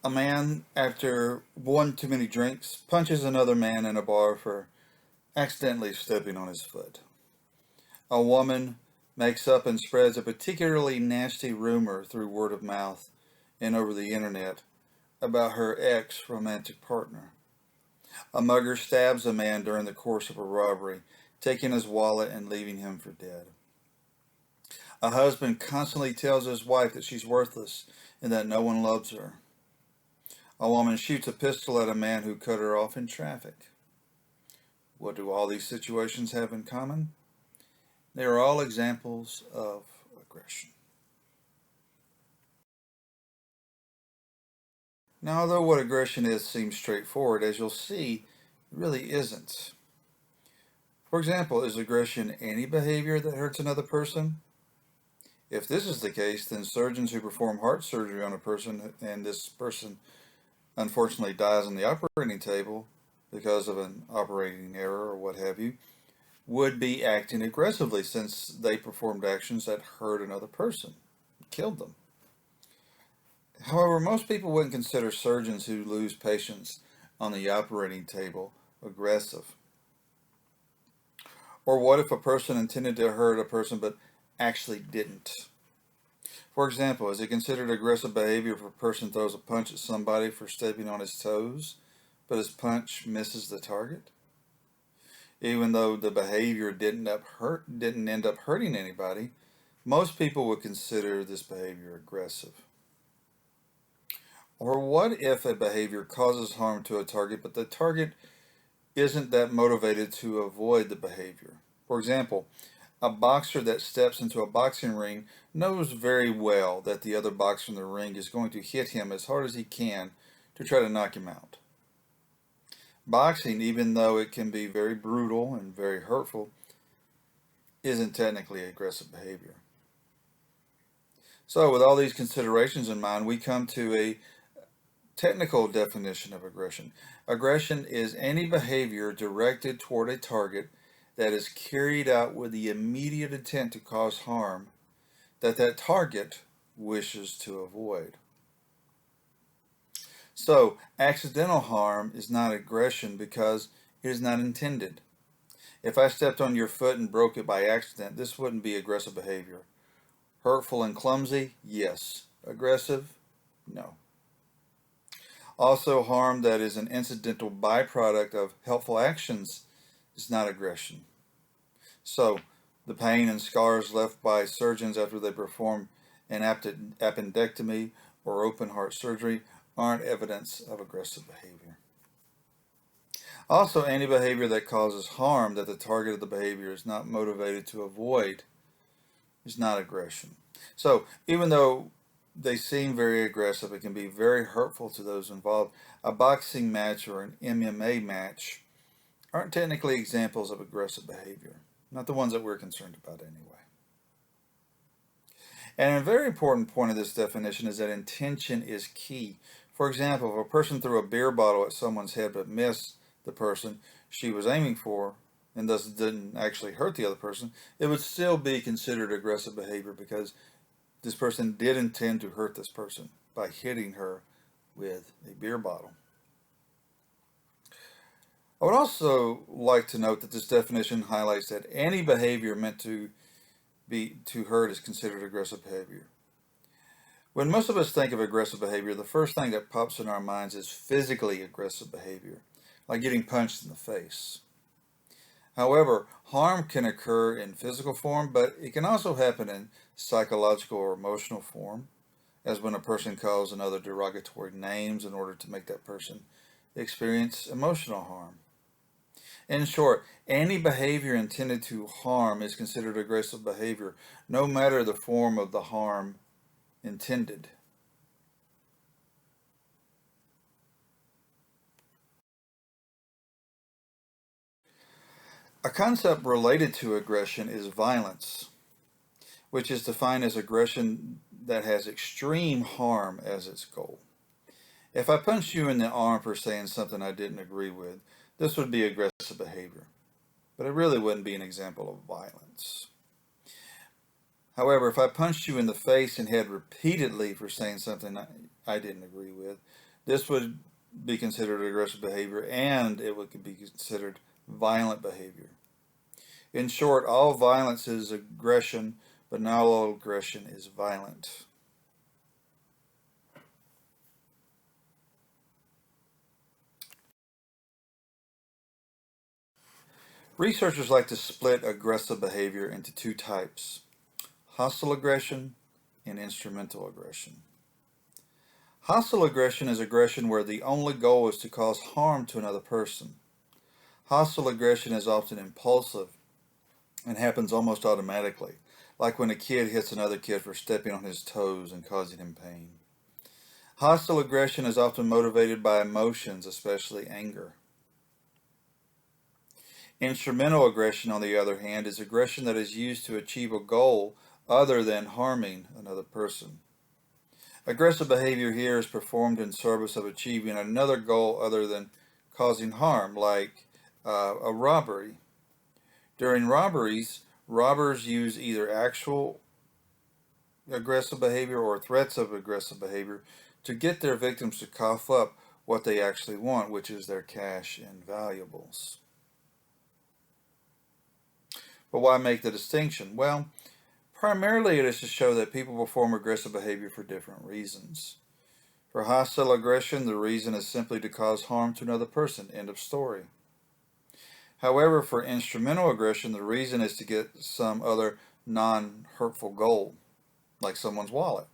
A man, after one too many drinks, punches another man in a bar for accidentally stepping on his foot. A woman makes up and spreads a particularly nasty rumor through word of mouth and over the internet about her ex romantic partner. A mugger stabs a man during the course of a robbery, taking his wallet and leaving him for dead. A husband constantly tells his wife that she's worthless and that no one loves her. A woman shoots a pistol at a man who cut her off in traffic. What do all these situations have in common? They are all examples of aggression. Now, although what aggression is seems straightforward, as you'll see, it really isn't. For example, is aggression any behavior that hurts another person? If this is the case, then surgeons who perform heart surgery on a person and this person unfortunately dies on the operating table because of an operating error or what have you, would be acting aggressively since they performed actions that hurt another person, killed them. However, most people wouldn't consider surgeons who lose patients on the operating table aggressive. Or what if a person intended to hurt a person but actually didn't? For example, is it considered aggressive behavior if a person throws a punch at somebody for stepping on his toes, but his punch misses the target? Even though the behavior didn't end up hurting anybody, most people would consider this behavior aggressive. Or what if a behavior causes harm to a target, but the target isn't that motivated to avoid the behavior? For example, a boxer that steps into a boxing ring knows very well that the other boxer in the ring is going to hit him as hard as he can to try to knock him out. Boxing, even though it can be very brutal and very hurtful, isn't technically aggressive behavior. So, with all these considerations in mind, we come to a technical definition of aggression. Aggression is any behavior directed toward a target that is carried out with the immediate intent to cause harm that target wishes to avoid. So, accidental harm is not aggression because it is not intended. If I stepped on your foot and broke it by accident, this wouldn't be aggressive behavior. Hurtful and clumsy? Yes. Aggressive? No. Also, harm that is an incidental byproduct of helpful actions is not aggression. So, the pain and scars left by surgeons after they perform an appendectomy or open heart surgery aren't evidence of aggressive behavior. Also, any behavior that causes harm that the target of the behavior is not motivated to avoid is not aggression. So, even though they seem very aggressive, it can be very hurtful to those involved. A boxing match or an MMA match aren't technically examples of aggressive behavior. Not the ones that we're concerned about anyway. And a very important point of this definition is that intention is key. For example, if a person threw a beer bottle at someone's head but missed the person she was aiming for and thus didn't actually hurt the other person, it would still be considered aggressive behavior because this person did intend to hurt this person by hitting her with a beer bottle. I would also like to note that this definition highlights that any behavior meant to hurt is considered aggressive behavior. When most of us think of aggressive behavior, the first thing that pops in our minds is physically aggressive behavior, like getting punched in the face. However, harm can occur in physical form, but it can also happen in psychological or emotional form, as when a person calls another derogatory names in order to make that person experience emotional harm. In short, any behavior intended to harm is considered aggressive behavior, no matter the form of the harm intended. A concept related to aggression is violence, which is defined as aggression that has extreme harm as its goal. If I punched you in the arm for saying something I didn't agree with, this would be aggressive behavior, but it really wouldn't be an example of violence. However, if I punched you in the face and head repeatedly for saying something I didn't agree with, This would be considered aggressive behavior, and it would be considered violent behavior. In short, all violence is aggression, but not all aggression is violent. Researchers like to split aggressive behavior into two types: hostile aggression and instrumental aggression. Hostile aggression is aggression where the only goal is to cause harm to another person. Hostile aggression is often impulsive and happens almost automatically, like when a kid hits another kid for stepping on his toes and causing him pain. Hostile aggression is often motivated by emotions, especially anger. Instrumental aggression, on the other hand, is aggression that is used to achieve a goal other than harming another person. Aggressive behavior here is performed in service of achieving another goal other than causing harm, like a robbery. During robberies, robbers use either actual aggressive behavior or threats of aggressive behavior to get their victims to cough up what they actually want, which is their cash and valuables. But why make the distinction? Well, primarily it is to show that people perform aggressive behavior for different reasons. For hostile aggression, the reason is simply to cause harm to another person. End of story. However, for instrumental aggression, the reason is to get some other non-hurtful goal, like someone's wallet.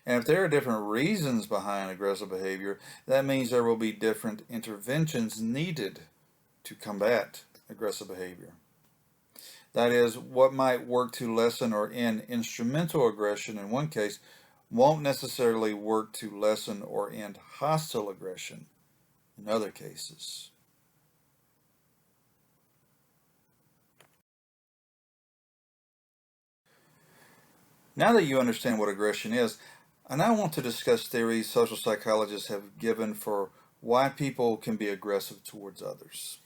And if there are different reasons behind aggressive behavior, that means there will be different interventions needed to combat aggressive behavior. That is, what might work to lessen or end instrumental aggression in one case won't necessarily work to lessen or end hostile aggression in other cases. Now that you understand what aggression is, I now want to discuss theories social psychologists have given for why people can be aggressive towards others.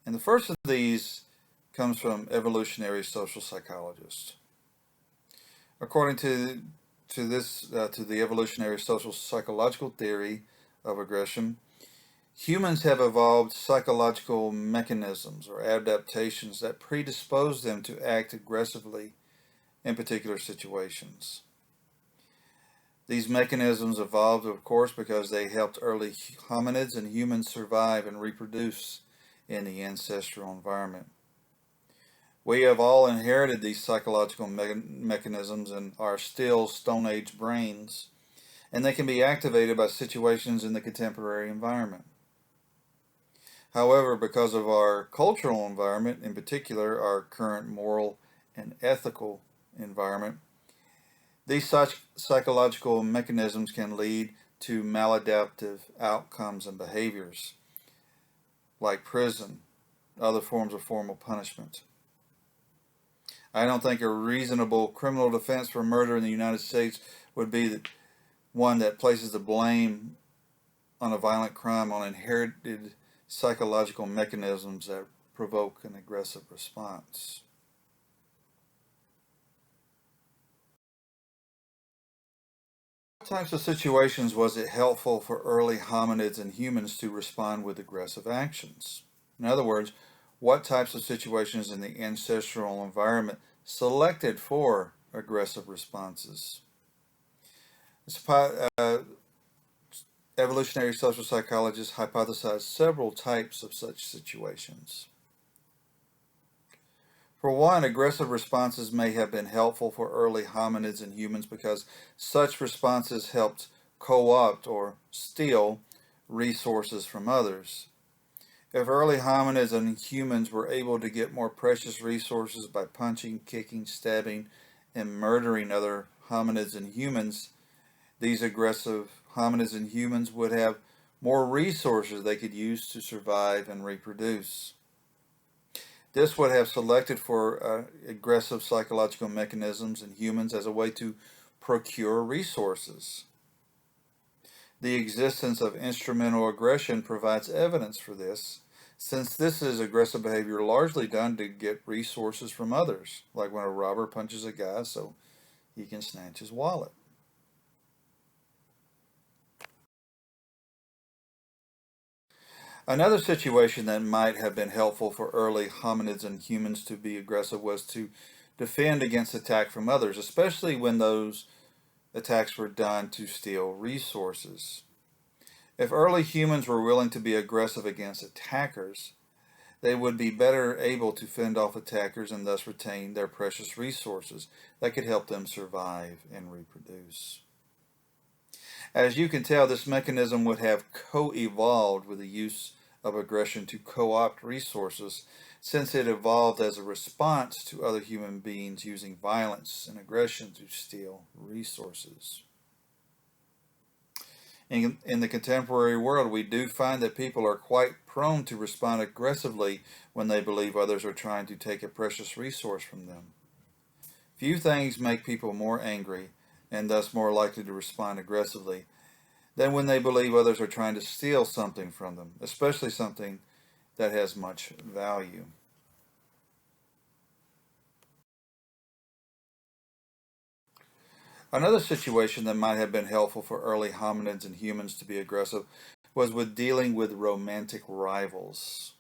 And the first of these comes from evolutionary social psychologists. According to the evolutionary social psychological theory of aggression, humans have evolved psychological mechanisms or adaptations that predispose them to act aggressively in particular situations. These mechanisms evolved, of course, because they helped early hominids and humans survive and reproduce in the ancestral environment. We have all inherited these psychological mechanisms in our still Stone Age brains, and they can be activated by situations in the contemporary environment. However, because of our cultural environment, in particular our current moral and ethical environment, these psychological mechanisms can lead to maladaptive outcomes and behaviors, like prison, other forms of formal punishment. I don't think a reasonable criminal defense for murder in the United States would be one that places the blame on a violent crime on inherited psychological mechanisms that provoke an aggressive response. What types of situations was it helpful for early hominids and humans to respond with aggressive actions? In other words, what types of situations in the ancestral environment selected for aggressive responses? Evolutionary social psychologists hypothesize several types of such situations. For one, aggressive responses may have been helpful for early hominids and humans because such responses helped co-opt or steal resources from others. If early hominids and humans were able to get more precious resources by punching, kicking, stabbing, and murdering other hominids and humans, these aggressive hominids and humans would have more resources they could use to survive and reproduce. This would have selected for aggressive psychological mechanisms in humans as a way to procure resources. The existence of instrumental aggression provides evidence for this, since this is aggressive behavior largely done to get resources from others, like when a robber punches a guy so he can snatch his wallet. Another situation that might have been helpful for early hominids and humans to be aggressive was to defend against attack from others, especially when those attacks were done to steal resources. If early humans were willing to be aggressive against attackers, they would be better able to fend off attackers and thus retain their precious resources that could help them survive and reproduce. As you can tell, this mechanism would have co-evolved with the use of aggression to co-opt resources, since it evolved as a response to other human beings using violence and aggression to steal resources. In the contemporary world, we do find that people are quite prone to respond aggressively when they believe others are trying to take a precious resource from them. Few things make people more angry and thus more likely to respond aggressively than when they believe others are trying to steal something from them, especially something that has much value. Another situation that might have been helpful for early hominids and humans to be aggressive was with dealing with romantic rivals.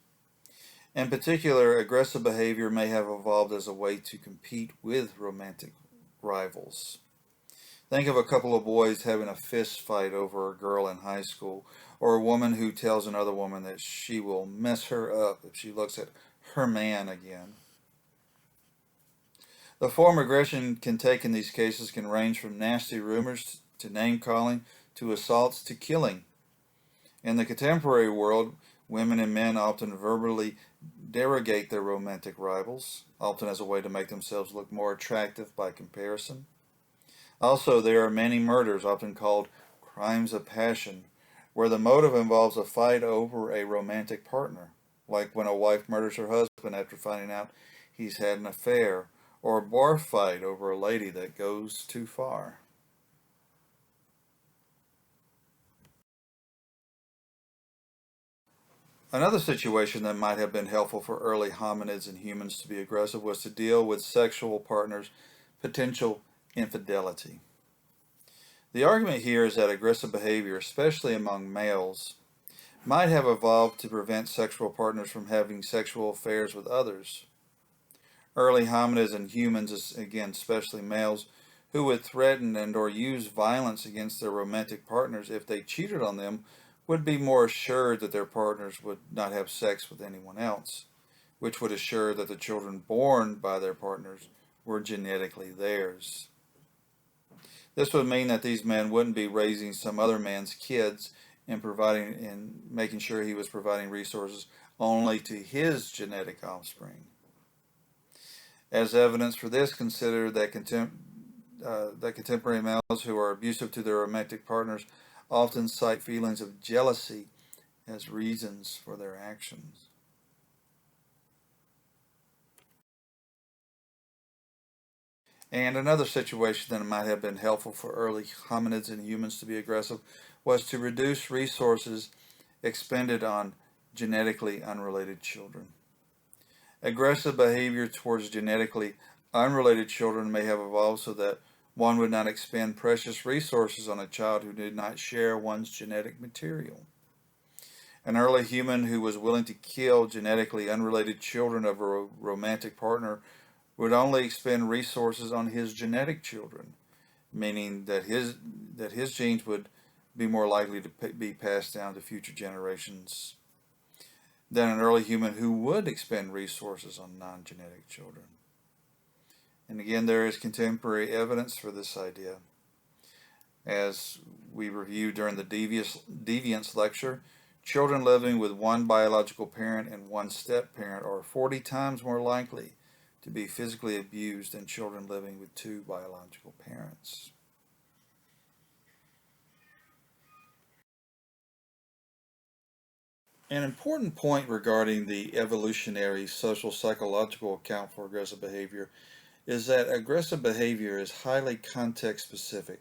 In particular, aggressive behavior may have evolved as a way to compete with romantic rivals. Think of a couple of boys having a fist fight over a girl in high school, or a woman who tells another woman that she will mess her up if she looks at her man again. The form aggression can take in these cases can range from nasty rumors to name-calling to assaults to killing. In the contemporary world, women and men often verbally derogate their romantic rivals, often as a way to make themselves look more attractive by comparison. Also, there are many murders, often called crimes of passion, where the motive involves a fight over a romantic partner, like when a wife murders her husband after finding out he's had an affair, or a bar fight over a lady that goes too far. Another situation that might have been helpful for early hominids and humans to be aggressive was to deal with sexual partners' potential infidelity. The argument here is that aggressive behavior, especially among males, might have evolved to prevent sexual partners from having sexual affairs with others. Early hominids and humans, again especially males, who would threaten and or use violence against their romantic partners if they cheated on them, would be more assured that their partners would not have sex with anyone else, which would assure that the children born by their partners were genetically theirs. This would mean that these men wouldn't be raising some other man's kids and making sure he was providing resources only to his genetic offspring. As evidence for this, consider that contemporary males who are abusive to their romantic partners often cite feelings of jealousy as reasons for their actions. And another situation that might have been helpful for early hominids and humans to be aggressive was to reduce resources expended on genetically unrelated children. Aggressive behavior towards genetically unrelated children may have evolved so that one would not expend precious resources on a child who did not share one's genetic material. An early human who was willing to kill genetically unrelated children of a romantic partner would only expend resources on his genetic children, meaning that his genes would be more likely to be passed down to future generations than an early human who would expend resources on non-genetic children. And again, there is contemporary evidence for this idea. As we reviewed during the deviance lecture, children living with one biological parent and one step-parent are 40 times more likely to be physically abused than children living with two biological parents. An important point regarding the evolutionary social psychological account for aggressive behavior is that aggressive behavior is highly context specific.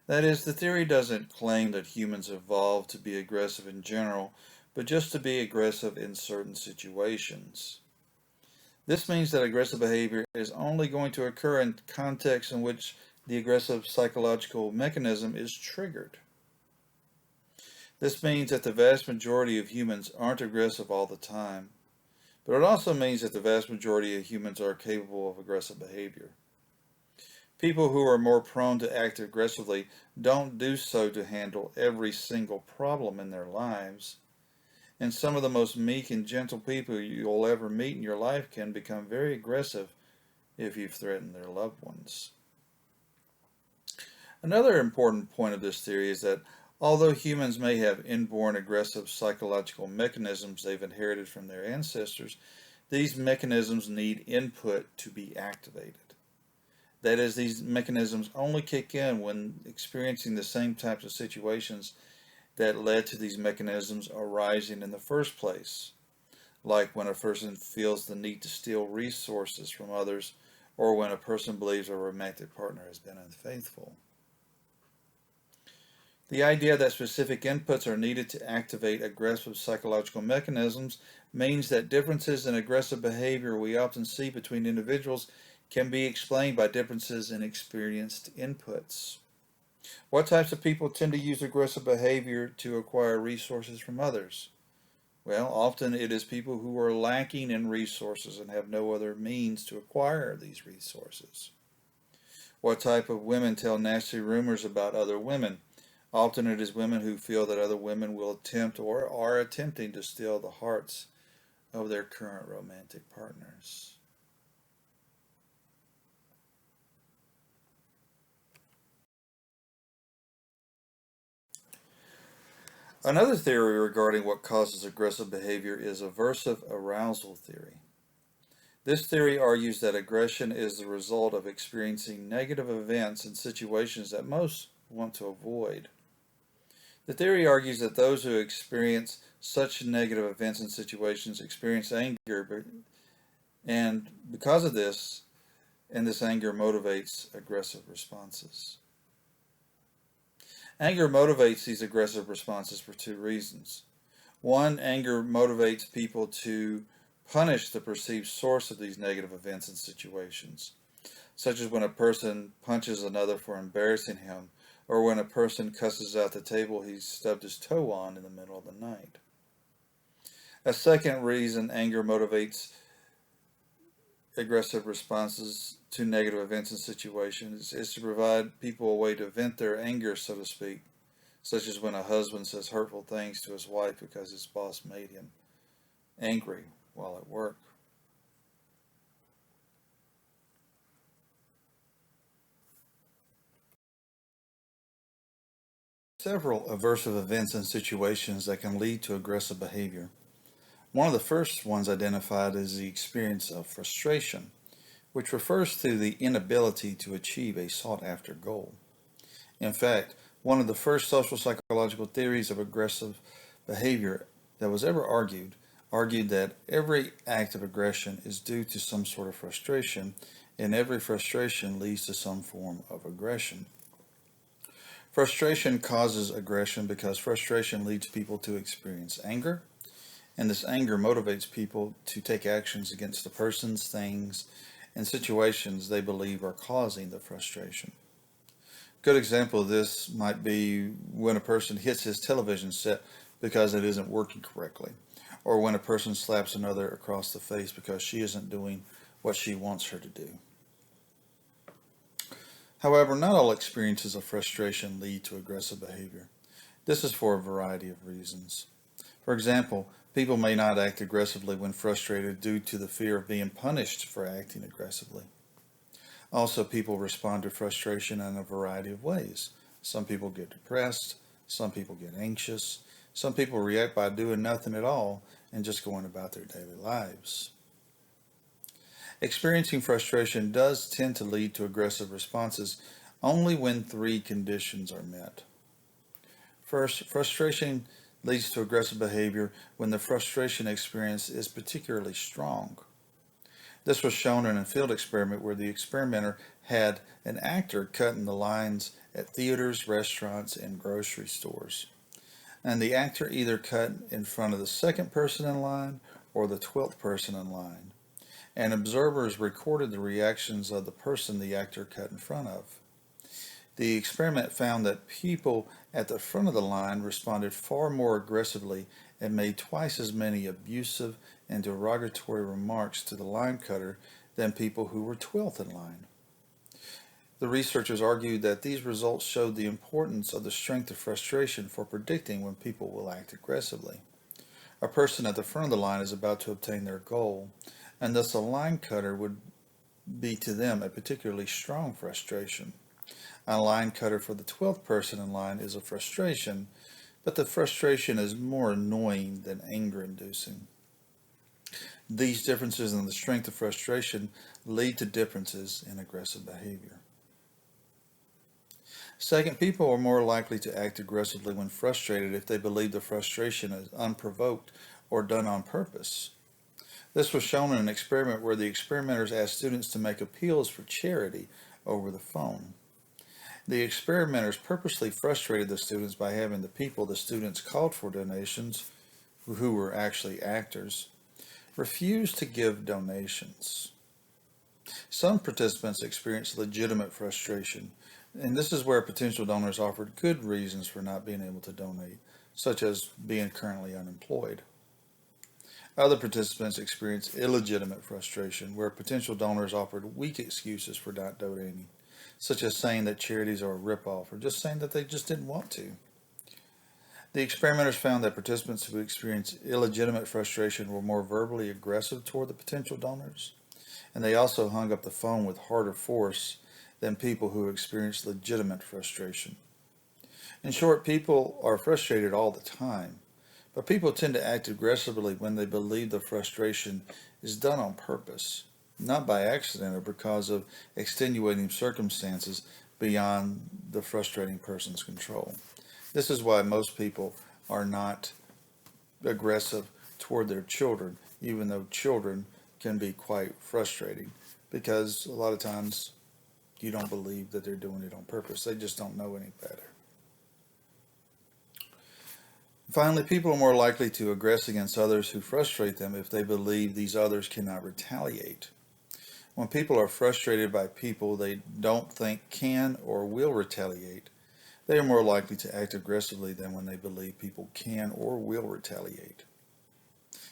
That is, the theory doesn't claim that humans evolved to be aggressive in general, but just to be aggressive in certain situations. This means that aggressive behavior is only going to occur in contexts in which the aggressive psychological mechanism is triggered. This means that the vast majority of humans aren't aggressive all the time, but it also means that the vast majority of humans are capable of aggressive behavior. People who are more prone to act aggressively don't do so to handle every single problem in their lives. And some of the most meek and gentle people you'll ever meet in your life can become very aggressive if you've threatened their loved ones. Another important point of this theory is that although humans may have inborn aggressive psychological mechanisms they've inherited from their ancestors, these mechanisms need input to be activated. That is, these mechanisms only kick in when experiencing the same types of situations that led to these mechanisms arising in the first place, like when a person feels the need to steal resources from others, or when a person believes a romantic partner has been unfaithful. The idea that specific inputs are needed to activate aggressive psychological mechanisms means that differences in aggressive behavior we often see between individuals can be explained by differences in experienced inputs. What types of people tend to use aggressive behavior to acquire resources from others? Well, often it is people who are lacking in resources and have no other means to acquire these resources. What type of women tell nasty rumors about other women? Often it is women who feel that other women will attempt or are attempting to steal the hearts of their current romantic partners. Another theory regarding what causes aggressive behavior is aversive arousal theory. This theory argues that aggression is the result of experiencing negative events and situations that most want to avoid. The theory argues that those who experience such negative events and situations experience anger, and because of this, this anger motivates aggressive responses. Anger motivates these aggressive responses for two reasons. One, anger motivates people to punish the perceived source of these negative events and situations, such as when a person punches another for embarrassing him, or when a person cusses out the table he stubbed his toe on in the middle of the night. A second reason anger motivates aggressive responses to negative events and situations is to provide people a way to vent their anger, so to speak, such as when a husband says hurtful things to his wife because his boss made him angry while at work. Several aversive events and situations that can lead to aggressive behavior. One of the first ones identified is the experience of frustration, which refers to the inability to achieve a sought-after goal. In fact, one of the first social psychological theories of aggressive behavior that was ever argued that every act of aggression is due to some sort of frustration, and every frustration leads to some form of aggression. Frustration causes aggression because frustration leads people to experience anger, and this anger motivates people to take actions against the persons, things, and situations they believe are causing the frustration. A good example of this might be when a person hits his television set because it isn't working correctly, or when a person slaps another across the face because she isn't doing what she wants her to do. However, not all experiences of frustration lead to aggressive behavior. This is for a variety of reasons. For example, people may not act aggressively when frustrated due to the fear of being punished for acting aggressively. Also, people respond to frustration in a variety of ways. Some people get depressed, some people get anxious, some people react by doing nothing at all and just going about their daily lives. Experiencing frustration does tend to lead to aggressive responses only when three conditions are met. First, frustration leads to aggressive behavior when the frustration experience is particularly strong. This was shown in a field experiment where the experimenter had an actor cutting the lines at theaters, restaurants, and grocery stores. And the actor either cut in front of the second person in line or the 12th person in line. And observers recorded the reactions of the person the actor cut in front of. The experiment found that people at the front of the line responded far more aggressively and made twice as many abusive and derogatory remarks to the line cutter than people who were 12th in line. The researchers argued that these results showed the importance of the strength of frustration for predicting when people will act aggressively. A person at the front of the line is about to obtain their goal, and thus a line cutter would be to them a particularly strong frustration. A line cutter for the 12th person in line is a frustration, but the frustration is more annoying than anger-inducing. These differences in the strength of frustration lead to differences in aggressive behavior. Second, people are more likely to act aggressively when frustrated if they believe the frustration is unprovoked or done on purpose. This was shown in an experiment where the experimenters asked students to make appeals for charity over the phone. The experimenters purposely frustrated the students by having the people the students called for donations, who were actually actors, refuse to give donations. Some participants experienced legitimate frustration, and this is where potential donors offered good reasons for not being able to donate, such as being currently unemployed. Other participants experienced illegitimate frustration, where potential donors offered weak excuses for not donating, such as saying that charities are a ripoff or just saying that they just didn't want to. The experimenters found that participants who experienced illegitimate frustration were more verbally aggressive toward the potential donors, and they also hung up the phone with harder force than people who experienced legitimate frustration. In short, people are frustrated all the time, but people tend to act aggressively when they believe the frustration is done on purpose, not by accident or because of extenuating circumstances beyond the frustrating person's control. This is why most people are not aggressive toward their children, even though children can be quite frustrating, because a lot of times you don't believe that they're doing it on purpose. They just don't know any better. Finally, people are more likely to aggress against others who frustrate them if they believe these others cannot retaliate. When people are frustrated by people they don't think can or will retaliate, they are more likely to act aggressively than when they believe people can or will retaliate.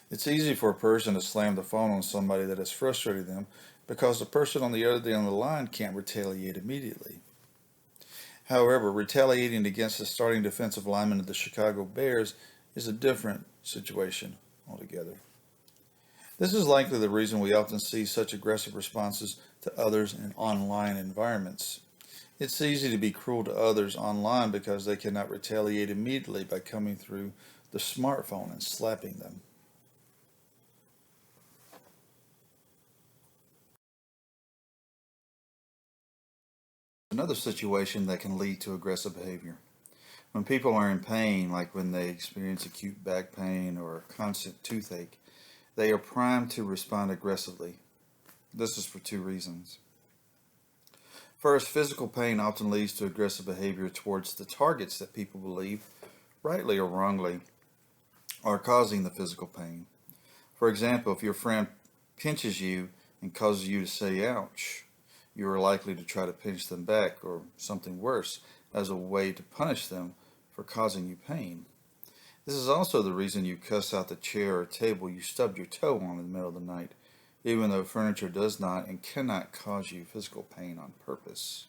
It's easy for a person to slam the phone on somebody that has frustrated them because the person on the other end of the line can't retaliate immediately. However, retaliating against the starting defensive lineman of the Chicago Bears is a different situation altogether. This is likely the reason we often see such aggressive responses to others in online environments. It's easy to be cruel to others online because they cannot retaliate immediately by coming through the smartphone and slapping them. Another situation that can lead to aggressive behavior. When people are in pain, like when they experience acute back pain or constant toothache, they are primed to respond aggressively. This is for two reasons. First, physical pain often leads to aggressive behavior towards the targets that people believe, rightly or wrongly, are causing the physical pain. For example, if your friend pinches you and causes you to say ouch, you are likely to try to pinch them back, or something worse, as a way to punish them for causing you pain. This is also the reason you cuss out the chair or table you stubbed your toe on in the middle of the night, even though furniture does not and cannot cause you physical pain on purpose.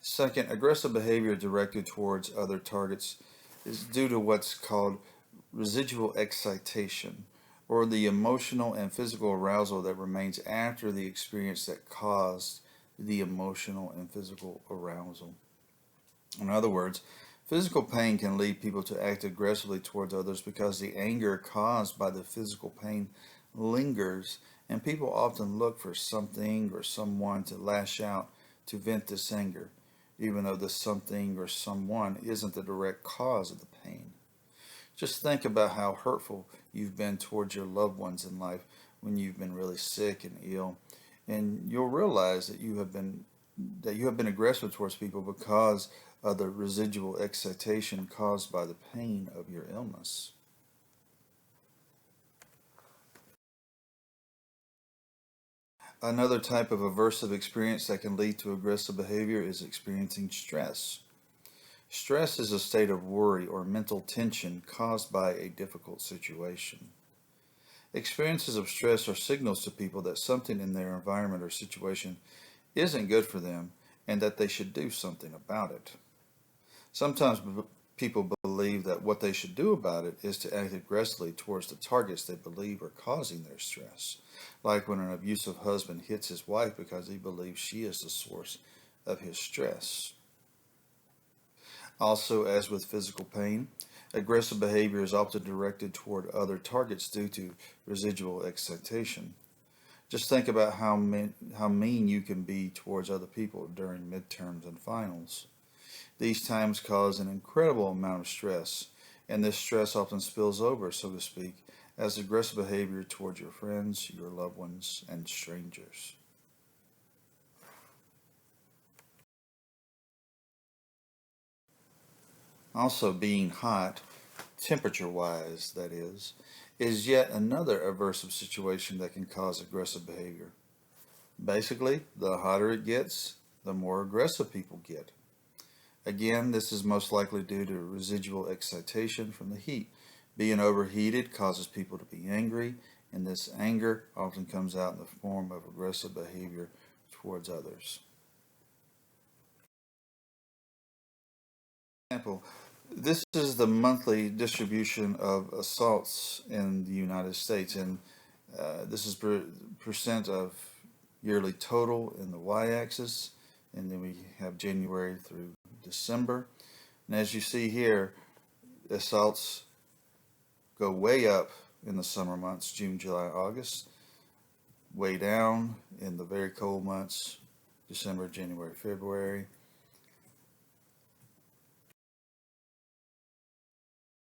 Second, aggressive behavior directed towards other targets is due to what's called residual excitation, or the emotional and physical arousal that remains after the experience that caused the emotional and physical arousal. In other words, physical pain can lead people to act aggressively towards others because the anger caused by the physical pain lingers, and people often look for something or someone to lash out to vent this anger, even though the something or someone isn't the direct cause of the pain. Just think about how hurtful you've been towards your loved ones in life when you've been really sick and ill, and you'll realize that you have been aggressive towards people because of the residual excitation caused by the pain of your illness. Another type of aversive experience that can lead to aggressive behavior is experiencing stress. Stress is a state of worry or mental tension caused by a difficult situation. Experiences of stress are signals to people that something in their environment or situation isn't good for them and that they should do something about it. Sometimes people believe that what they should do about it is to act aggressively towards the targets they believe are causing their stress, like when an abusive husband hits his wife because he believes she is the source of his stress. Also, as with physical pain, aggressive behavior is often directed toward other targets due to residual excitation. Just think about how mean you can be towards other people during midterms and finals. These times cause an incredible amount of stress, and this stress often spills over, so to speak, as aggressive behavior towards your friends, your loved ones, and strangers. Also, being hot, temperature wise, that is yet another aversive situation that can cause aggressive behavior. Basically, the hotter it gets, the more aggressive people get. Again, this is most likely due to residual excitation from the heat. Being overheated causes people to be angry, and this anger often comes out in the form of aggressive behavior towards others. For example, this is the monthly distribution of assaults in the United States, and this is percent of yearly total in the y-axis, and then we have January through December. And as you see here, assaults go way up in the summer months, June, July, August, way down in the very cold months, December, January, February.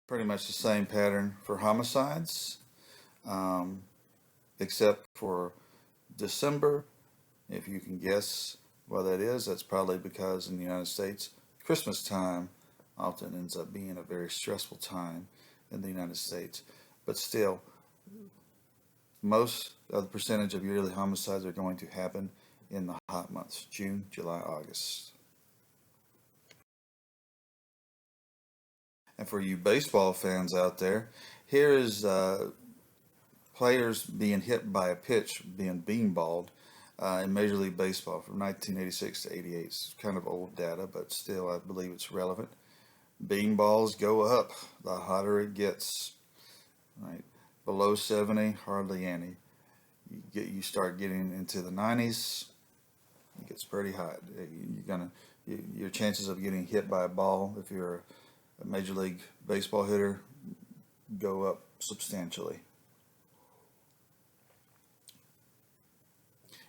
Pretty much the same pattern for homicides, um, except for December. If you can guess why that is, that's probably because in the United States, Christmas time often ends up being a very stressful time in the United States. But still, most of the percentage of yearly homicides are going to happen in the hot months, June, July, August. And for you baseball fans out there, here is players being hit by a pitch, being beanballed in Major League Baseball from 1986 to 88. It's kind of old data, but still I believe it's relevant. Beanballs go up the hotter it gets. Right, below 70, hardly any. You start getting into the 90s, it gets pretty hot. Your chances of getting hit by a ball if you're a Major League Baseball hitter go up substantially.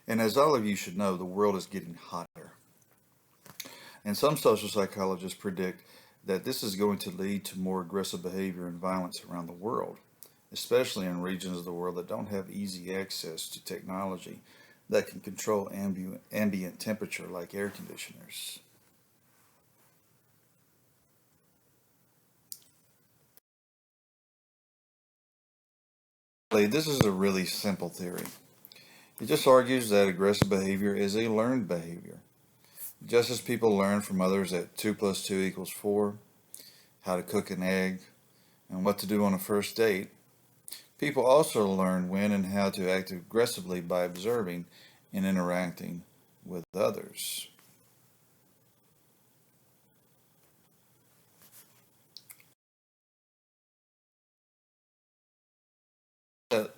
And as all of you should know, the world is getting hotter. And some social psychologists predict that this is going to lead to more aggressive behavior and violence around the world, especially in regions of the world that don't have easy access to technology that can control ambient temperature like air conditioners. This is a really simple theory. It just argues that aggressive behavior is a learned behavior. Just as people learn from others that 2 plus 2 equals 4, how to cook an egg, and what to do on a first date, people also learn when and how to act aggressively by observing and interacting with others.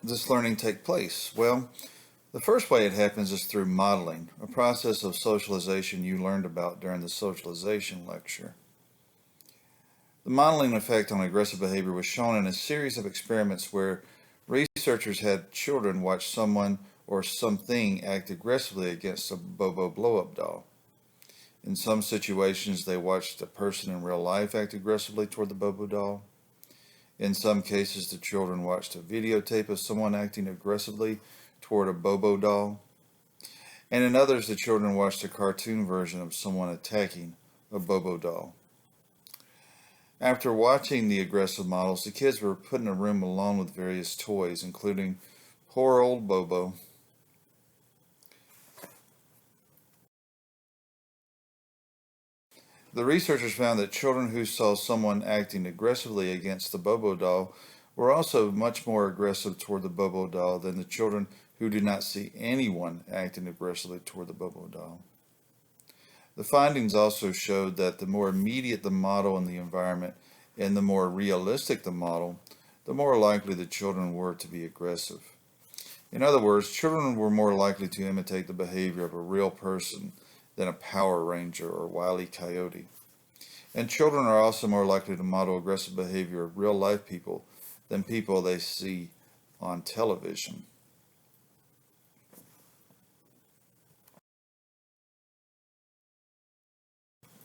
This learning take place? Well, the first way it happens is through modeling, a process of socialization you learned about during the socialization lecture. The modeling effect on aggressive behavior was shown in a series of experiments where researchers had children watch someone or something act aggressively against a Bobo blow-up doll. In some situations, they watched a person in real life act aggressively toward the Bobo doll. In some cases, the children watched a videotape of someone acting aggressively toward a Bobo doll. And in others, the children watched a cartoon version of someone attacking a Bobo doll. After watching the aggressive models, the kids were put in a room alone with various toys, including poor old Bobo. The researchers found that children who saw someone acting aggressively against the Bobo doll were also much more aggressive toward the Bobo doll than the children who did not see anyone acting aggressively toward the Bobo doll. The findings also showed that the more immediate the model and the environment, and the more realistic the model, the more likely the children were to be aggressive. In other words, children were more likely to imitate the behavior of a real person than a Power Ranger or Wile E. Coyote. And children are also more likely to model aggressive behavior of real life people than people they see on television.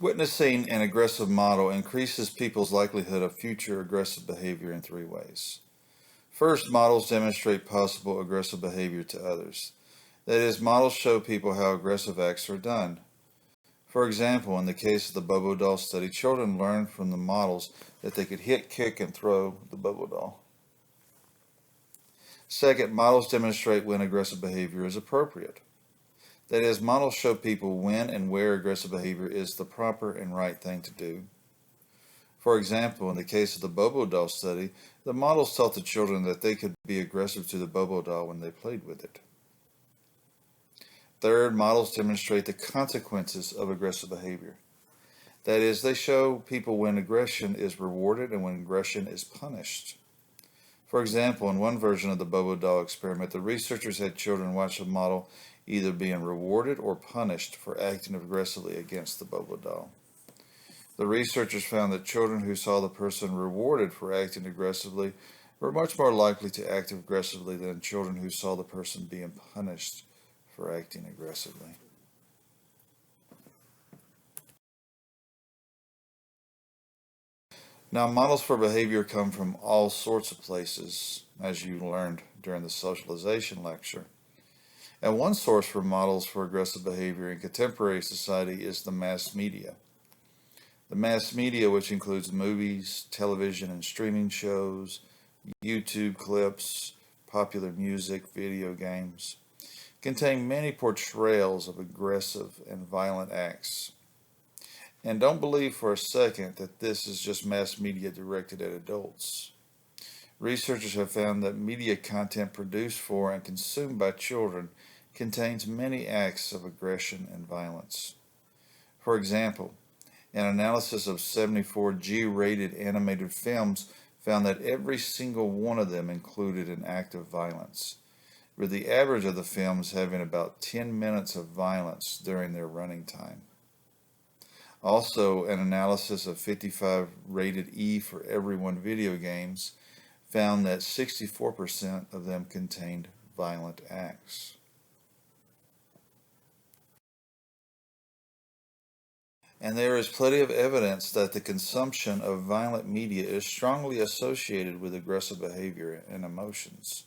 Witnessing an aggressive model increases people's likelihood of future aggressive behavior in 3 ways. First, models demonstrate possible aggressive behavior to others. That is, models show people how aggressive acts are done. For example, in the case of the Bobo doll study, children learned from the models that they could hit, kick, and throw the Bobo doll. Second, models demonstrate when aggressive behavior is appropriate. That is, models show people when and where aggressive behavior is the proper and right thing to do. For example, in the case of the Bobo doll study, the models taught the children that they could be aggressive to the Bobo doll when they played with it. Third, models demonstrate the consequences of aggressive behavior. That is, they show people when aggression is rewarded and when aggression is punished. For example, in one version of the Bobo doll experiment, the researchers had children watch a model either being rewarded or punished for acting aggressively against the Bobo doll. The researchers found that children who saw the person rewarded for acting aggressively were much more likely to act aggressively than children who saw the person being punished for acting aggressively. Now, models for behavior come from all sorts of places, as you learned during the socialization lecture. And one source for models for aggressive behavior in contemporary society is the mass media. The mass media, which includes movies, television and streaming shows, YouTube clips, popular music, video games, contain many portrayals of aggressive and violent acts. And don't believe for a second that this is just mass media directed at adults. Researchers have found that media content produced for and consumed by children contains many acts of aggression and violence. For example, an analysis of 74 G-rated animated films found that every single one of them included an act of violence, with the average of the films having about 10 minutes of violence during their running time. Also, an analysis of 55 rated E for Everyone video games found that 64% of them contained violent acts. And there is plenty of evidence that the consumption of violent media is strongly associated with aggressive behavior and emotions.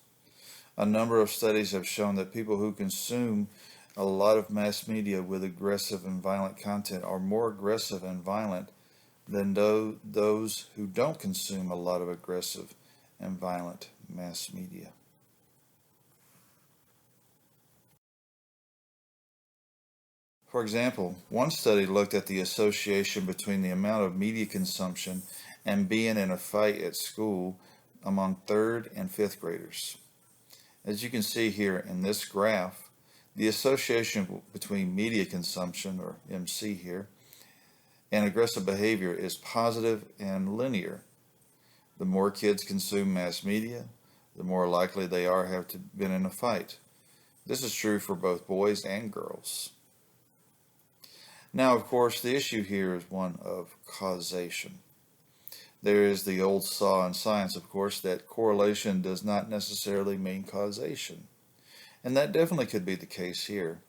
A number of studies have shown that people who consume a lot of mass media with aggressive and violent content are more aggressive and violent than those who don't consume a lot of aggressive and violent mass media. For example, one study looked at the association between the amount of media consumption and being in a fight at school among 3rd and 5th graders. As you can see here in this graph, the association between media consumption, or MC here, and aggressive behavior is positive and linear. The more kids consume mass media, the more likely they are to have been in a fight. This is true for both boys and girls. Now, of course, the issue here is one of causation. There is the old saw in science, of course, that correlation does not necessarily mean causation. And that definitely could be the case here.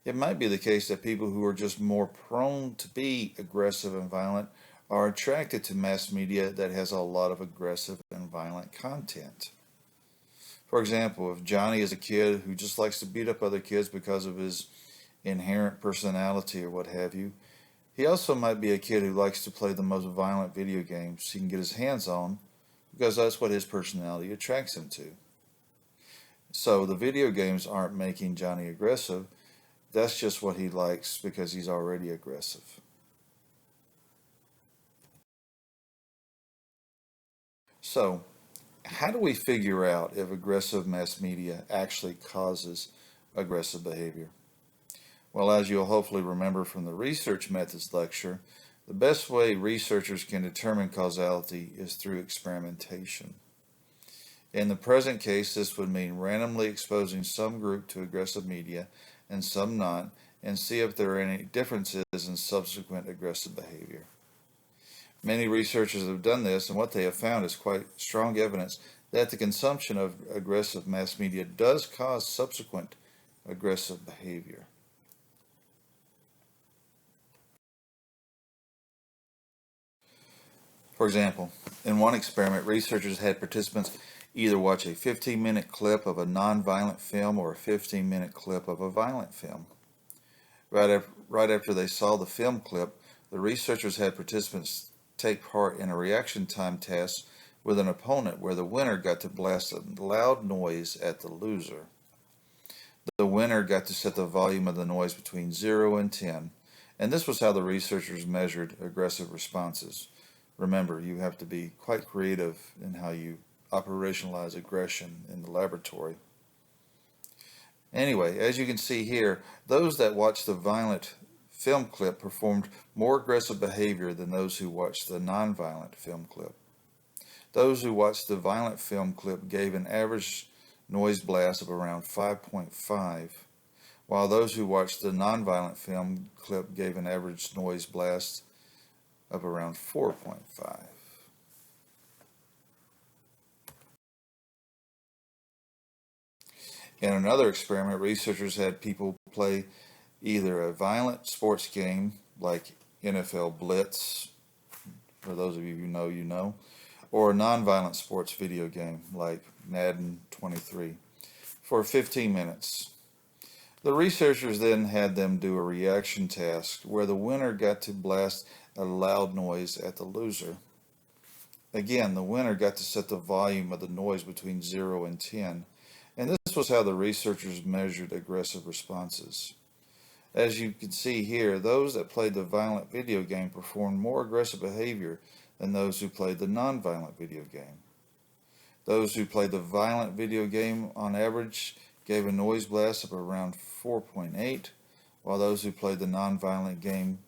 It might be the case that people who are just more prone to be aggressive and violent are attracted to mass media that has a lot of aggressive and violent content. For example, if Johnny is a kid who just likes to beat up other kids because of his inherent personality or what have you, he also might be a kid who likes to play the most violent video games he can get his hands on because that's what his personality attracts him to. So the video games aren't making Johnny aggressive. That's just what he likes because he's already aggressive. So, how do we figure out if aggressive mass media actually causes aggressive behavior? Well, as you'll hopefully remember from the research methods lecture, the best way researchers can determine causality is through experimentation. In the present case, this would mean randomly exposing some group to aggressive media and some not, and see if there are any differences in subsequent aggressive behavior. Many researchers have done this, and what they have found is quite strong evidence that the consumption of aggressive mass media does cause subsequent aggressive behavior. For example, in one experiment, researchers had participants either watch a 15-minute clip of a non-violent film or a 15-minute clip of a violent film. Right after they saw the film clip, the researchers had participants take part in a reaction time test with an opponent where the winner got to blast a loud noise at the loser. The winner got to set the volume of the noise between 0 and 10, and this was how the researchers measured aggressive responses. Remember, you have to be quite creative in how you operationalize aggression in the laboratory. Anyway, as you can see here, those that watched the violent film clip performed more aggressive behavior than those who watched the non-violent film clip. Those who watched the violent film clip gave an average noise blast of around 5.5, while those who watched the non-violent film clip gave an average noise blast of around 4.5. In another experiment, researchers had people play either a violent sports game like NFL Blitz, for those of you who know, you know, or a non-violent sports video game like Madden 23 for 15 minutes. The researchers then had them do a reaction task where the winner got to blast a loud noise at the loser. Again, the winner got to set the volume of the noise between 0 and 10, and this was how the researchers measured aggressive responses. As you can see here, those that played the violent video game performed more aggressive behavior than those who played the non-violent video game. Those who played the violent video game on average gave a noise blast of around 4.8, while those who played the non-violent game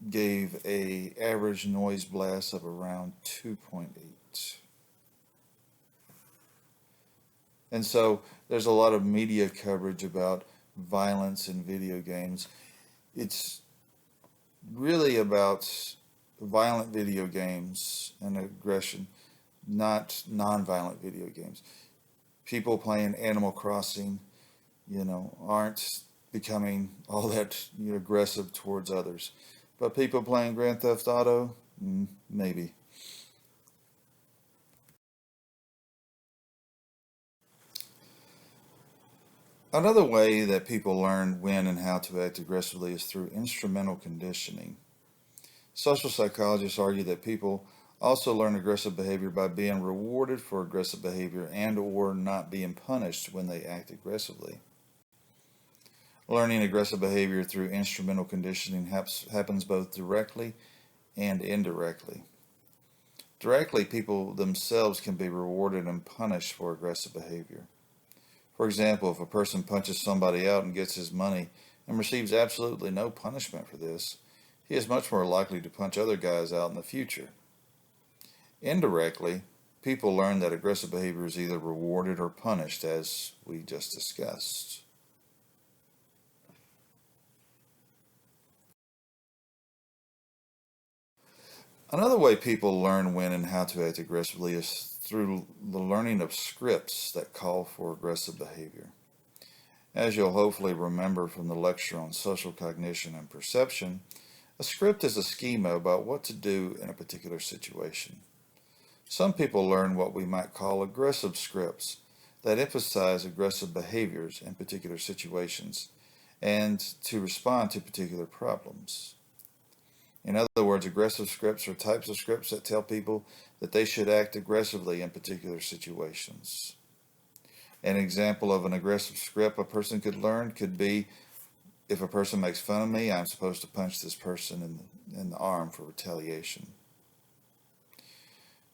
gave a average noise blast of around 2.8. And so there's a lot of media coverage about violence in video games. It's really about violent video games and aggression, not non-violent video games. People playing Animal Crossing, aren't becoming all that aggressive towards others. But people playing Grand Theft Auto, maybe. Another way that people learn when and how to act aggressively is through instrumental conditioning. Social psychologists argue that people also learn aggressive behavior by being rewarded for aggressive behavior and or not being punished when they act aggressively. Learning aggressive behavior through instrumental conditioning happens both directly and indirectly. Directly, people themselves can be rewarded and punished for aggressive behavior. For example, if a person punches somebody out and gets his money and receives absolutely no punishment for this, he is much more likely to punch other guys out in the future. Indirectly, people learn that aggressive behavior is either rewarded or punished, as we just discussed. Another way people learn when and how to act aggressively is through the learning of scripts that call for aggressive behavior. As you'll hopefully remember from the lecture on social cognition and perception, a script is a schema about what to do in a particular situation. Some people learn what we might call aggressive scripts that emphasize aggressive behaviors in particular situations and to respond to particular problems. In other words, aggressive scripts are types of scripts that tell people that they should act aggressively in particular situations. An example of an aggressive script a person could learn could be, if a person makes fun of me, I'm supposed to punch this person in the arm for retaliation.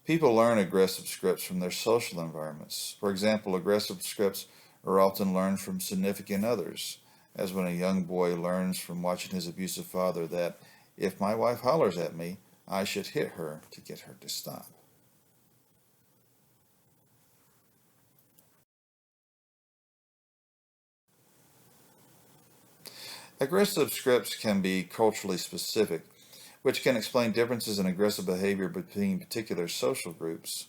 People learn aggressive scripts from their social environments. For example, aggressive scripts are often learned from significant others, as when a young boy learns from watching his abusive father that if my wife hollers at me, I should hit her to get her to stop. Aggressive scripts can be culturally specific, which can explain differences in aggressive behavior between particular social groups.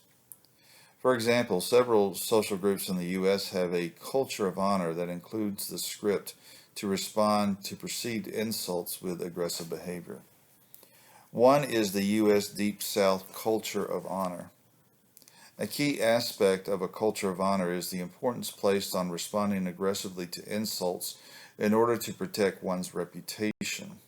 For example, several social groups in the U.S. have a culture of honor that includes the script to respond to perceived insults with aggressive behavior. One is the U.S. Deep South culture of honor. A key aspect of a culture of honor is the importance placed on responding aggressively to insults in order to protect one's reputation.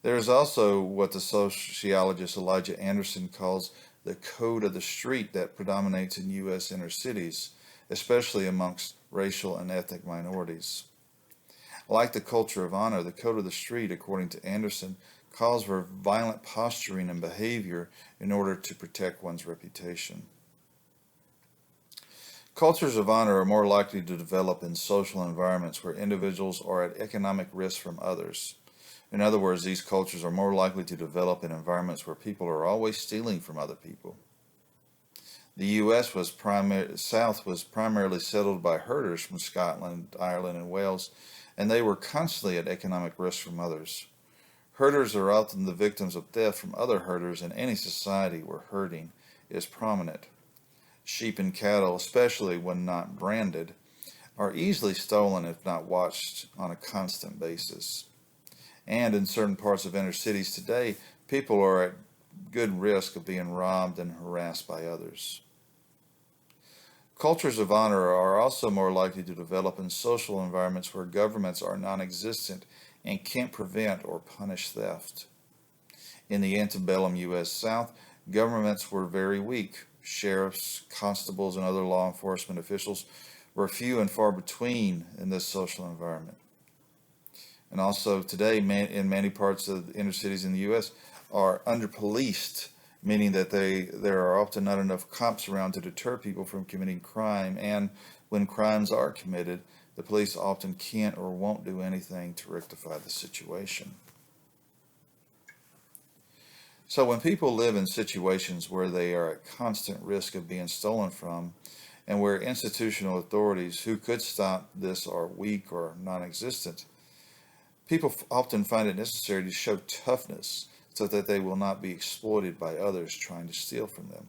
There is also what the sociologist Elijah Anderson calls the code of the street that predominates in U.S. inner cities, especially amongst racial and ethnic minorities. Like the culture of honor, the code of the street, according to Anderson, calls for violent posturing and behavior in order to protect one's reputation. Cultures of honor are more likely to develop in social environments where individuals are at economic risk from others. In other words, these cultures are more likely to develop in environments where people are always stealing from other people. The U.S. South was primarily settled by herders from Scotland, Ireland, and Wales, and they were constantly at economic risk from others. Herders are often the victims of theft from other herders in any society where herding is prominent. Sheep and cattle, especially when not branded, are easily stolen if not watched on a constant basis. And in certain parts of inner cities today, people are at good risk of being robbed and harassed by others. Cultures of honor are also more likely to develop in social environments where governments are non-existent and can't prevent or punish theft. In the antebellum U.S. South, governments were very weak. Sheriffs, constables, and other law enforcement officials were few and far between in this social environment. And also today, in many parts of the inner cities in the U.S. are under-policed, meaning that there are often not enough cops around to deter people from committing crime, and when crimes are committed, the police often can't or won't do anything to rectify the situation. So when people live in situations where they are at constant risk of being stolen from, and where institutional authorities who could stop this are weak or non-existent, people often find it necessary to show toughness so that they will not be exploited by others trying to steal from them.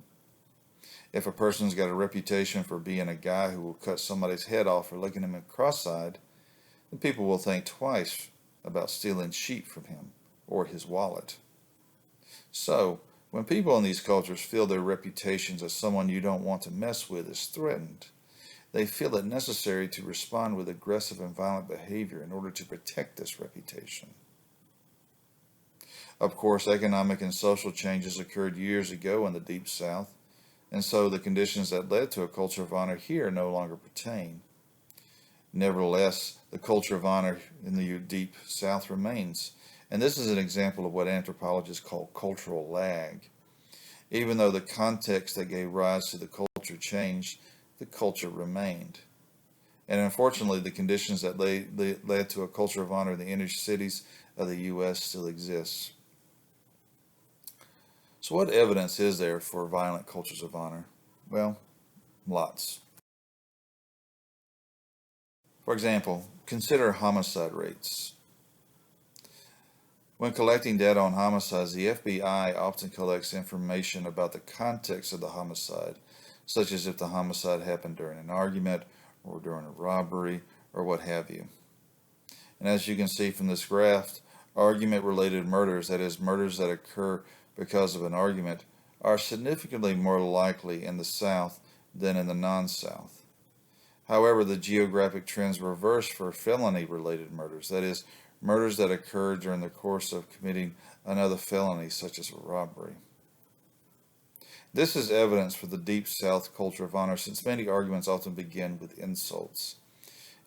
If a person's got a reputation for being a guy who will cut somebody's head off or looking at him cross-eyed, then people will think twice about stealing sheep from him or his wallet. So, when people in these cultures feel their reputations as someone you don't want to mess with is threatened, they feel it necessary to respond with aggressive and violent behavior in order to protect this reputation. Of course, economic and social changes occurred years ago in the Deep South, and so the conditions that led to a culture of honor here no longer pertain. Nevertheless, the culture of honor in the Deep South remains, and this is an example of what anthropologists call cultural lag. Even though the context that gave rise to the culture changed, the culture remained. And unfortunately, the conditions that led to a culture of honor in the inner cities of the U.S. still exist. So what evidence is there for violent cultures of honor? Well, lots. For example, consider homicide rates. When collecting data on homicides, the FBI often collects information about the context of the homicide, such as if the homicide happened during an argument or during a robbery or what have you. And as you can see from this graph, argument-related murders, that is, murders that occur because of an argument, are significantly more likely in the South than in the non-South. However, the geographic trends reverse for felony-related murders, that is, murders that occur during the course of committing another felony, such as a robbery. This is evidence for the Deep South culture of honor, since many arguments often begin with insults.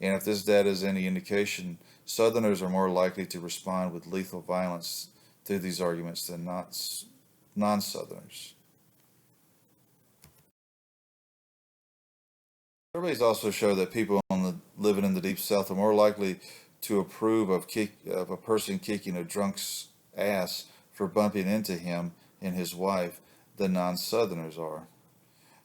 And if this data is any indication, Southerners are more likely to respond with lethal violence to these arguments than non-Southerners. Surveys also show that people living in the Deep South are more likely to approve of a person kicking a drunk's ass for bumping into him and his wife than non-Southerners are.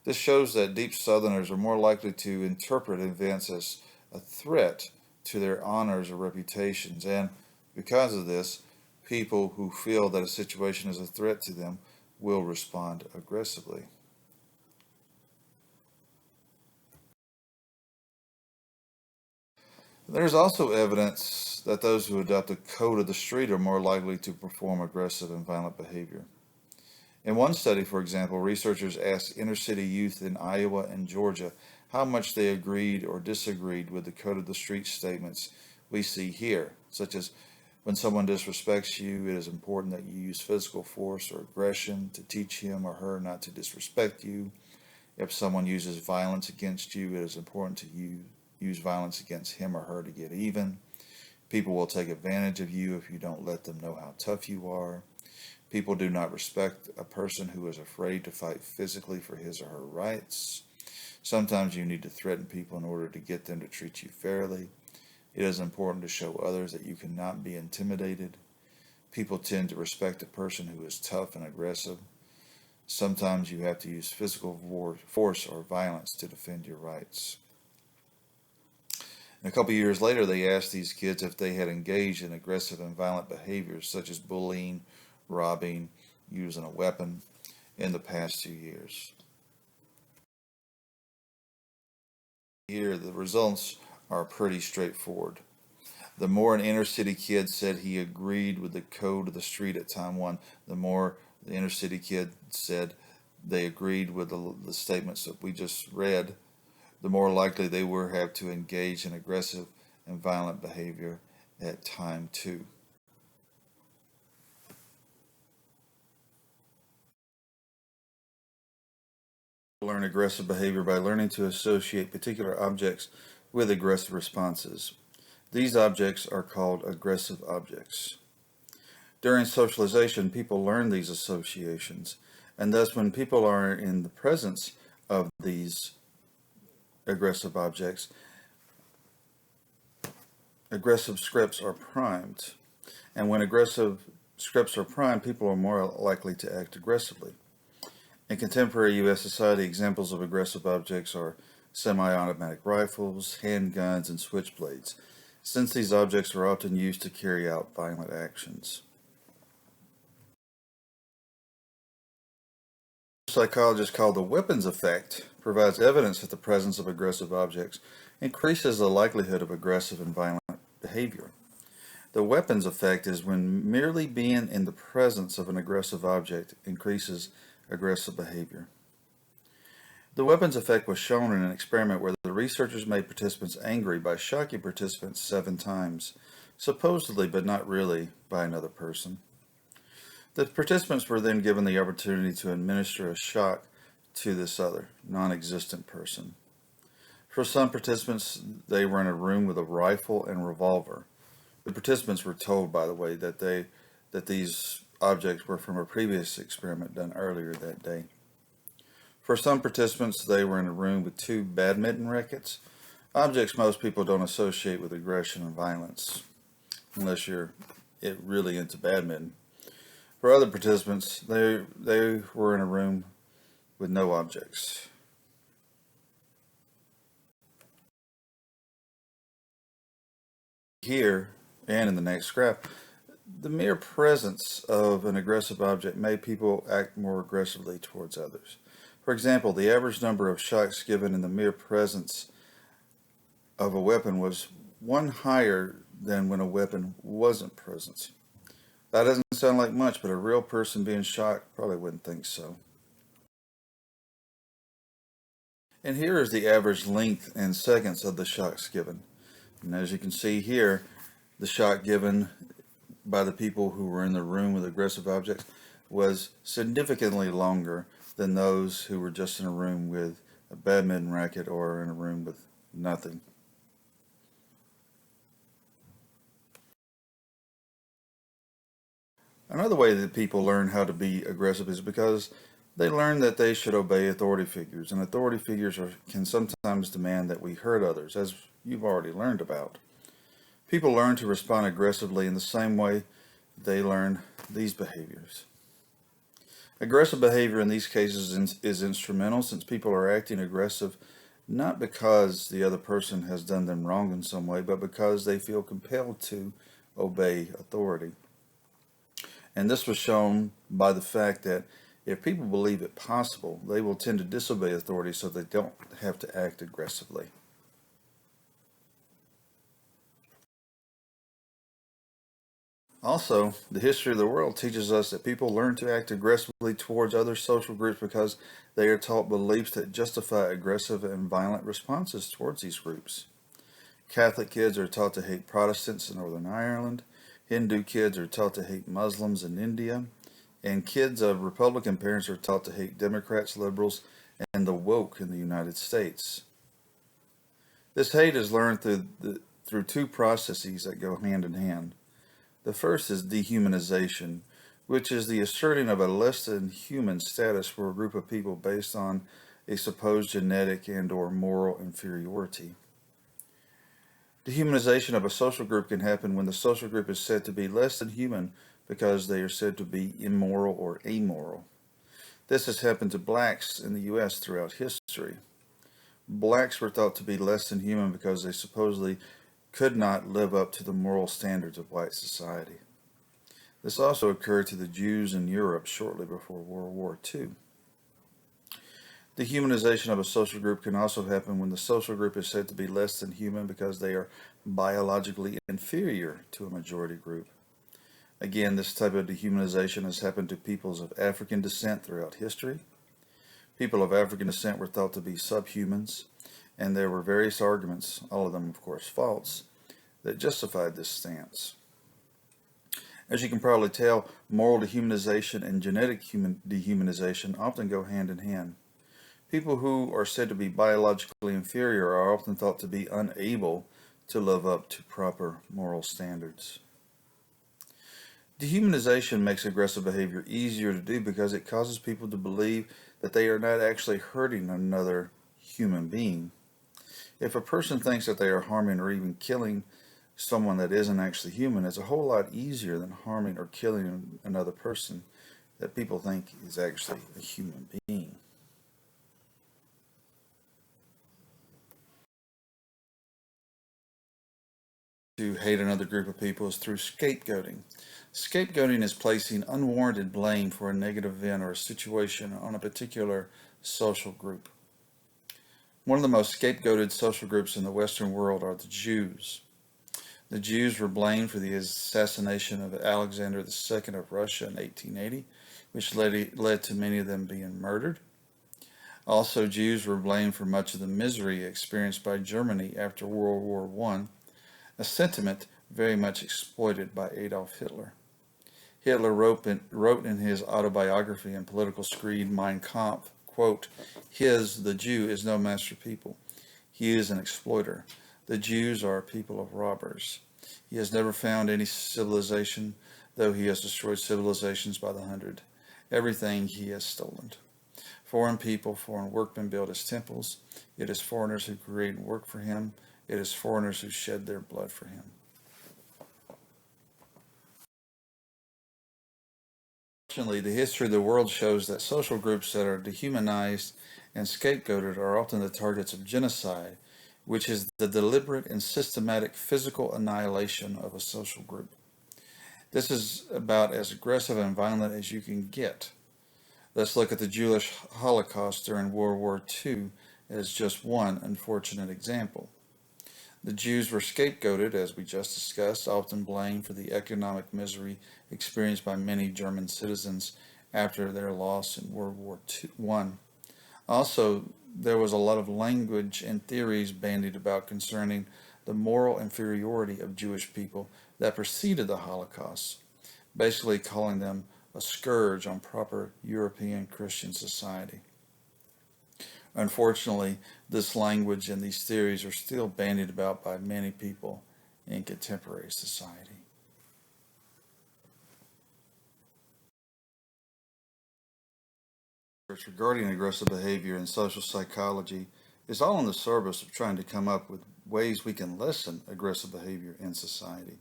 This shows that Deep Southerners are more likely to interpret events as a threat to their honors or reputations, and because of this, people who feel that a situation is a threat to them will respond aggressively. There's also evidence that those who adopt a code of the street are more likely to perform aggressive and violent behavior. In one study, for example, researchers asked inner city youth in Iowa and Georgia how much they agreed or disagreed with the code of the street statements we see here, such as when someone disrespects you, it is important that you use physical force or aggression to teach him or her not to disrespect you. If someone uses violence against you, it is important to use violence against him or her to get even. People will take advantage of you if you don't let them know how tough you are. People do not respect a person who is afraid to fight physically for his or her rights. Sometimes you need to threaten people in order to get them to treat you fairly. It is important to show others that you cannot be intimidated. People tend to respect a person who is tough and aggressive. Sometimes you have to use physical force or violence to defend your rights. And a couple years later, they asked these kids if they had engaged in aggressive and violent behaviors such as bullying, robbing, using a weapon in the past 2 years. Here, the results are pretty straightforward. The more an inner city kid said he agreed with the code of the street at time one, the more the inner city kid said they agreed with the statements that we just read, the more likely they were have to engage in aggressive and violent behavior at time two. Learn aggressive behavior by learning to associate particular objects with aggressive responses. These objects are called aggressive objects. During socialization, people learn these associations, and thus when people are in the presence of these aggressive objects, aggressive scripts are primed. And when aggressive scripts are primed, people are more likely to act aggressively. In contemporary U.S. society, examples of aggressive objects are semi-automatic rifles, handguns, and switchblades, since these objects are often used to carry out violent actions. Psychologists call the weapons effect provides evidence that the presence of aggressive objects increases the likelihood of aggressive and violent behavior. The weapons effect is when merely being in the presence of an aggressive object increases aggressive behavior. The weapons effect was shown in an experiment where the researchers made participants angry by shocking participants 7 times, supposedly but not really by another person. The participants were then given the opportunity to administer a shock to this other, non-existent person. For some participants, they were in a room with a rifle and revolver. The participants were told, by the way, that these objects were from a previous experiment done earlier that day. For some participants, they were in a room with 2 badminton rackets, objects most people don't associate with aggression and violence, unless you're really into badminton. For other participants, they were in a room with no objects. Here, and in the next graph, the mere presence of an aggressive object made people act more aggressively towards others. For example, the average number of shocks given in the mere presence of a weapon was 1 higher than when a weapon wasn't present. That doesn't sound like much, but a real person being shocked probably wouldn't think so. And here is the average length in seconds of the shocks given. And as you can see here, the shock given by the people who were in the room with aggressive objects was significantly longer than those who were just in a room with a badminton racket or in a room with nothing. Another way that people learn how to be aggressive is because They learn that they should obey authority figures, and authority figures can sometimes demand that we hurt others, as you've already learned about. People learn to respond aggressively in the same way they learn these behaviors. Aggressive behavior in these cases is instrumental, since people are acting aggressive not because the other person has done them wrong in some way, but because they feel compelled to obey authority. And this was shown by the fact that if people believe it possible, they will tend to disobey authority so they don't have to act aggressively. Also, the history of the world teaches us that people learn to act aggressively towards other social groups because they are taught beliefs that justify aggressive and violent responses towards these groups. Catholic kids are taught to hate Protestants in Northern Ireland. Hindu kids are taught to hate Muslims in India. And kids of Republican parents are taught to hate Democrats, liberals, and the woke in the United States. This hate is learned through two processes that go hand in hand. The first is dehumanization, which is the asserting of a less than human status for a group of people based on a supposed genetic and or moral inferiority. Dehumanization of a social group can happen when the social group is said to be less than human because they are said to be immoral or amoral. This has happened to blacks in the U.S. throughout history. Blacks were thought to be less than human because they supposedly could not live up to the moral standards of white society. This also occurred to the Jews in Europe shortly before World War II. The humanization of a social group can also happen when the social group is said to be less than human because they are biologically inferior to a majority group. Again, this type of dehumanization has happened to peoples of African descent throughout history. People of African descent were thought to be subhumans, and there were various arguments, all of them of course false, that justified this stance. As you can probably tell, moral dehumanization and genetic dehumanization often go hand in hand. People who are said to be biologically inferior are often thought to be unable to live up to proper moral standards. Dehumanization makes aggressive behavior easier to do because it causes people to believe that they are not actually hurting another human being. If a person thinks that they are harming or even killing someone that isn't actually human, it's a whole lot easier than harming or killing another person that people think is actually a human being. To hate another group of people is through scapegoating. Scapegoating is placing unwarranted blame for a negative event or a situation on a particular social group. One of the most scapegoated social groups in the Western world are the Jews. The Jews were blamed for the assassination of Alexander II of Russia in 1880, which led to many of them being murdered. Also, Jews were blamed for much of the misery experienced by Germany after World War I, a sentiment very much exploited by Adolf Hitler. Hitler wrote in his autobiography and political screed Mein Kampf, quote, the Jew, is no master people. He is an exploiter. The Jews are a people of robbers. He has never found any civilization, though he has destroyed civilizations by the hundred. Everything he has stolen. Foreign people, foreign workmen build his temples. It is foreigners who create and work for him. It is foreigners who shed their blood for him. Unfortunately, the history of the world shows that social groups that are dehumanized and scapegoated are often the targets of genocide, which is the deliberate and systematic physical annihilation of a social group. This is about as aggressive and violent as you can get. Let's look at the Jewish Holocaust during World War II as just one unfortunate example. The Jews were scapegoated, as we just discussed, often blamed for the economic misery experienced by many German citizens after their loss in World War I. Also, there was a lot of language and theories bandied about concerning the moral inferiority of Jewish people that preceded the Holocaust, basically calling them a scourge on proper European Christian society. Unfortunately, this language and these theories are still bandied about by many people in contemporary society. regarding aggressive behavior in social psychology is all in the service of trying to come up with ways we can lessen aggressive behavior in society.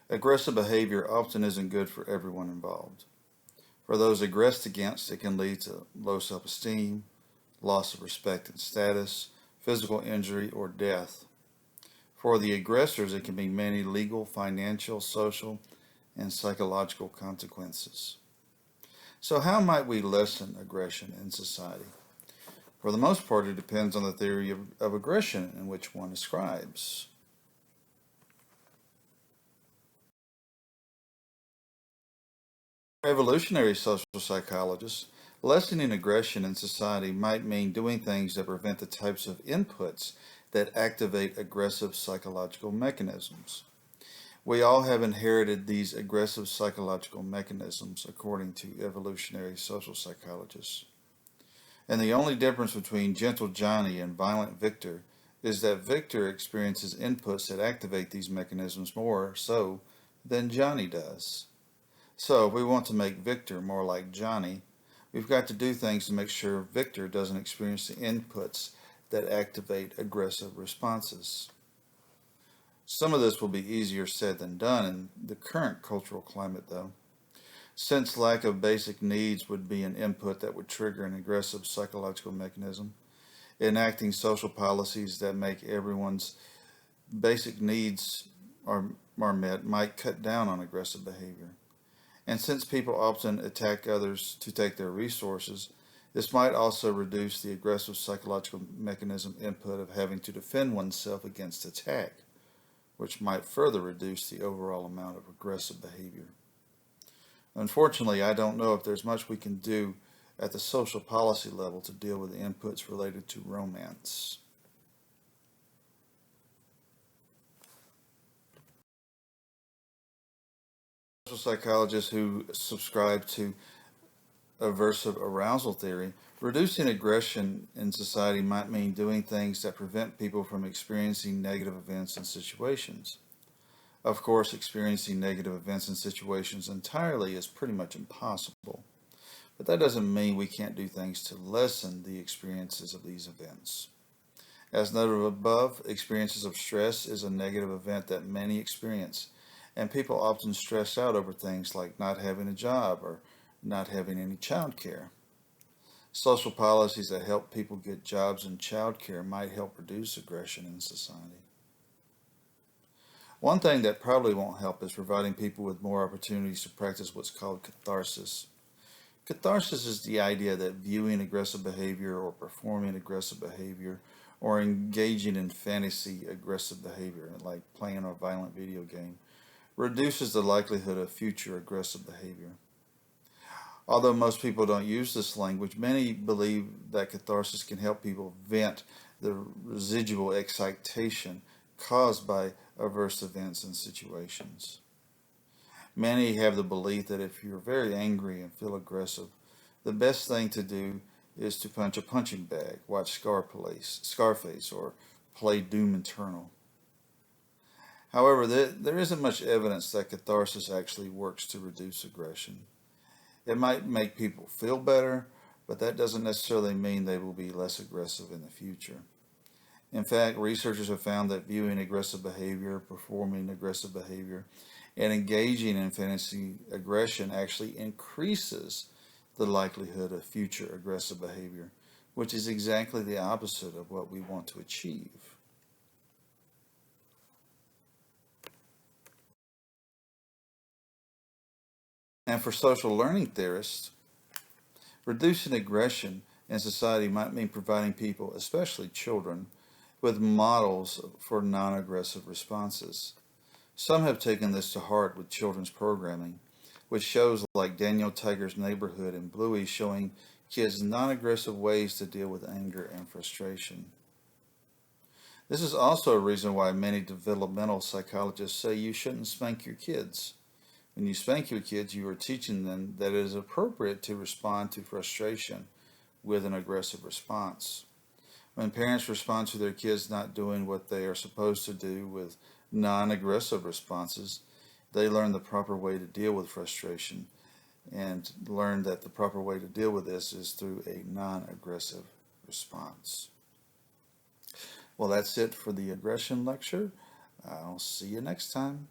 Aggressive behavior often isn't good for everyone involved. For those aggressed against, it can lead to low self-esteem, loss of respect and status, physical injury, or death. For the aggressors, it can mean many legal, financial, social, and psychological consequences. So how might we lessen aggression in society? For the most part, it depends on the theory of aggression in which one ascribes. For evolutionary social psychologists, lessening aggression in society might mean doing things that prevent the types of inputs that activate aggressive psychological mechanisms. We all have inherited these aggressive psychological mechanisms, according to evolutionary social psychologists. And the only difference between gentle Johnny and violent Victor is that Victor experiences inputs that activate these mechanisms more so than Johnny does. So if we want to make Victor more like Johnny, we've got to do things to make sure Victor doesn't experience the inputs that activate aggressive responses. Some of this will be easier said than done in the current cultural climate, though, since lack of basic needs would be an input that would trigger an aggressive psychological mechanism. Enacting social policies that make everyone's basic needs are met might cut down on aggressive behavior. And since people often attack others to take their resources, this might also reduce the aggressive psychological mechanism input of having to defend oneself against attack, which might further reduce the overall amount of aggressive behavior. Unfortunately, I don't know if there's much we can do at the social policy level to deal with the inputs related to romance. Social psychologists who subscribe to aversive arousal theory, reducing aggression in society might mean doing things that prevent people from experiencing negative events and situations. Of course, experiencing negative events and situations entirely is pretty much impossible, but that doesn't mean we can't do things to lessen the experiences of these events. As noted above, experiences of stress is a negative event that many experience, and people often stress out over things like not having a job or not having any child care. Social policies that help people get jobs and child care might help reduce aggression in society. One thing that probably won't help is providing people with more opportunities to practice what's called catharsis. Catharsis is the idea that viewing aggressive behavior or performing aggressive behavior or engaging in fantasy aggressive behavior, like playing a violent video game, reduces the likelihood of future aggressive behavior. Although most people don't use this language, many believe that catharsis can help people vent the residual excitation caused by adverse events and situations. Many have the belief that if you're very angry and feel aggressive, the best thing to do is to punch a punching bag, watch Scarface, or play Doom Eternal. However, there isn't much evidence that catharsis actually works to reduce aggression. It might make people feel better, but that doesn't necessarily mean they will be less aggressive in the future. In fact, researchers have found that viewing aggressive behavior, performing aggressive behavior, and engaging in fantasy aggression actually increases the likelihood of future aggressive behavior, which is exactly the opposite of what we want to achieve. And for social learning theorists, reducing aggression in society might mean providing people, especially children, with models for non-aggressive responses. Some have taken this to heart with children's programming, with shows like Daniel Tiger's Neighborhood and Bluey showing kids non-aggressive ways to deal with anger and frustration. This is also a reason why many developmental psychologists say you shouldn't spank your kids. When you spank your kids, you are teaching them that it is appropriate to respond to frustration with an aggressive response. When parents respond to their kids not doing what they are supposed to do with non-aggressive responses, they learn the proper way to deal with frustration and learn that the proper way to deal with this is through a non-aggressive response. Well, that's it for the aggression lecture. I'll see you next time.